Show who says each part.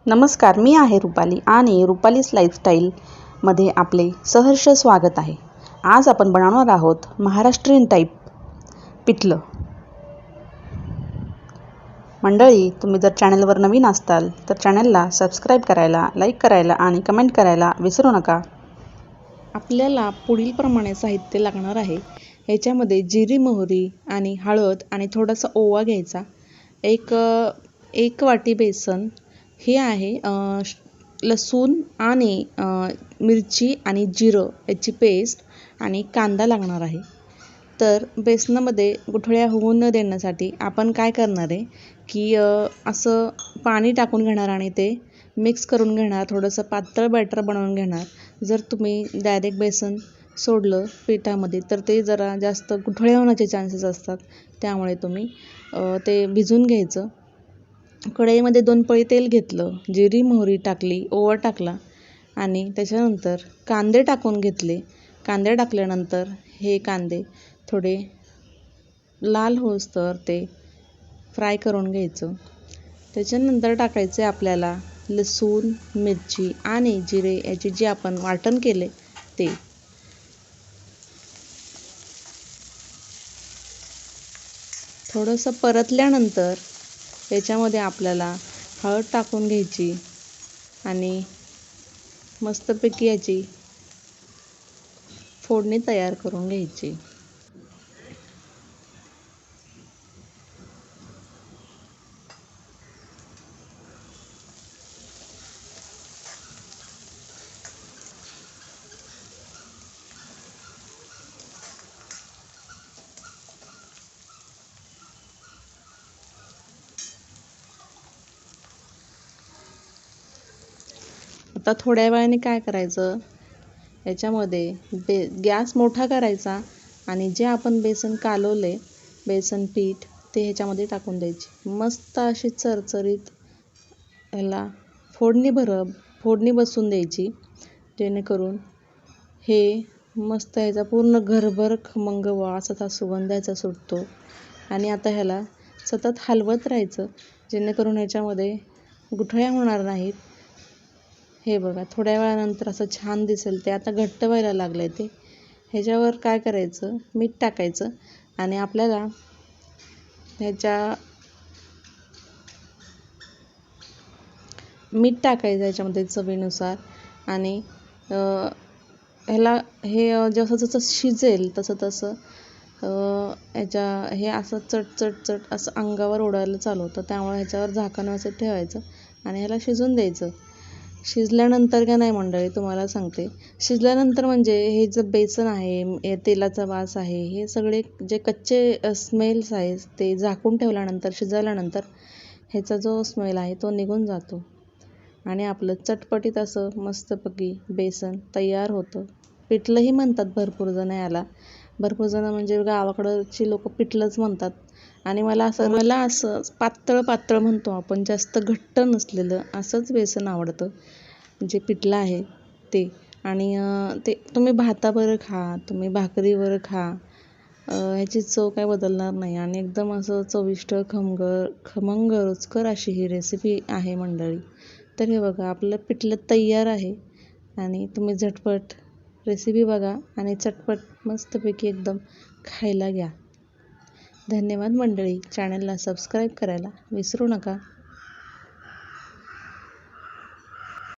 Speaker 1: नमस्कार, मी आहे रुपाली आणि रुपालीज लाईफस्टाईलमध्ये आपले सहर्ष स्वागत आहे. आज आपण बनवणार आहोत महाराष्ट्रीयन टाईप पिठलं. मंडळी, तुम्ही जर चॅनलवर नवीन असताल तर चॅनलला सबस्क्राईब करायला, लाईक करायला आणि कमेंट करायला विसरू नका. आपल्याला पुढीलप्रमाणे साहित्य लागणार आहे. याच्यामध्ये जिरी, मोहरी आणि हळद आणि थोडासा ओवा घ्यायचा. एक वाटी बेसन हे आहे. लसूण आणि मिरची आणि जिरं याची पेस्ट आणि कांदा लागणार आहे. तर बेसनामध्ये गुठळ्या होऊ न देण्यासाठी आपण काय करणार आहे की असं पाणी टाकून घेणार आणि ते मिक्स करून घेणार. थोडंसं पातळ बॅटर बनवून घेणार. जर तुम्ही डायरेक्ट बेसन सोडलं पिठामध्ये तर ते जरा जास्त गुठळे होण्याचे चान्सेस असतात. त्यामुळे तुम्ही ते भिजून घ्यायचं. कढईमध्ये 2 पळी तेल घेतलं, जिरी मोहरी टाकली, ओवा टाकला आणि त्याच्यानंतर कांदे टाकून घेतले. कांदे टाकल्यानंतर हे कांदे थोडे लाल होईस्तोवर ते फ्राय करून घ्यायचं. त्याच्यानंतर टाकायचे आपल्याला लसूण, मिरची आणि जिरे याचे जे आपण वाटण केले ते. थोडंसं परतल्यानंतर याच्यामध्ये आपल्याला हळद टाकून घ्यायची आणि मस्तपैकी याची फोडणी तयार करून घ्यायची. आता थोड्या वेळाने काय करायचं, याच्यामध्ये गॅस मोठा करायचा आणि जे आपण बेसन कालवले, बेसन पीठ ते ह्याच्यामध्ये टाकून द्यायची. मस्त अशी चरचरीत ह्याला फोडणी बसून द्यायची, जेणेकरून हे मस्त ह्याचा पूर्ण घरभर खमंग वास असा सुगंधाचा सुटतो. आणि आता ह्याला सतत हलवत राहायचं, जेणेकरून ह्याच्यामध्ये गुठळ्या होणार नाहीत. हे बघा, थोड्या वेळानंतर असं छान दिसेल. ते आता घट्ट व्हायला लागलं आहे. ते ह्याच्यावर काय करायचं, मीठ टाकायचं आणि आपल्याला मीठ टाकायचं ह्याच्यामध्ये चवीनुसार. आणि हे जसं शिजेल तसं हे असं चट असं अंगावर ओढायला चालू होतं. त्यामुळे ह्याच्यावर झाकण असं ठेवायचं आणि ह्याला शिजून द्यायचं. शिजल्यानंतर का नाही मंडळी, तुम्हाला सांगते, शिजल्यानंतर म्हणजे हे जे बेसन आहे, तेलाचा वास आहे, हे सगळे जे कच्चे स्मेल्स आहेत ते झाकून ठेवल्यानंतर, शिजल्यानंतर ह्याचा जो स्मेल आहे तो निघून जातो आणि आपलं चटपटीत असं मस्तपैकी बेसन तयार होतं. पिठलंही म्हणतात भरपूर जण याला. भरपूर जण म्हणजे गावाकडची लोक पिठलंच म्हणतात. आणि मला असं पातळ म्हणतो आपण, जास्त घट्ट नसलेलं असंच बेसन आवडतं, जे पिठलं आहे ते. आणि ते तुम्ही भाताबरोबर खा, तुम्ही भाकरीवर खा, ह्याची चव काय बदलणार नाही. आणि एकदम असं चविष्ट खमंग रुचकर अशी ही रेसिपी आहे मंडळी. तर हे बघा, आपलं पिठलं तयार आहे आणि तुम्ही झटपट रेसिपी बघा आणि चटपट मस्तपैकी एकदम खायला घ्या. धन्यवाद मंडळी. चॅनलला सबस्क्राईब करायला विसरू नका.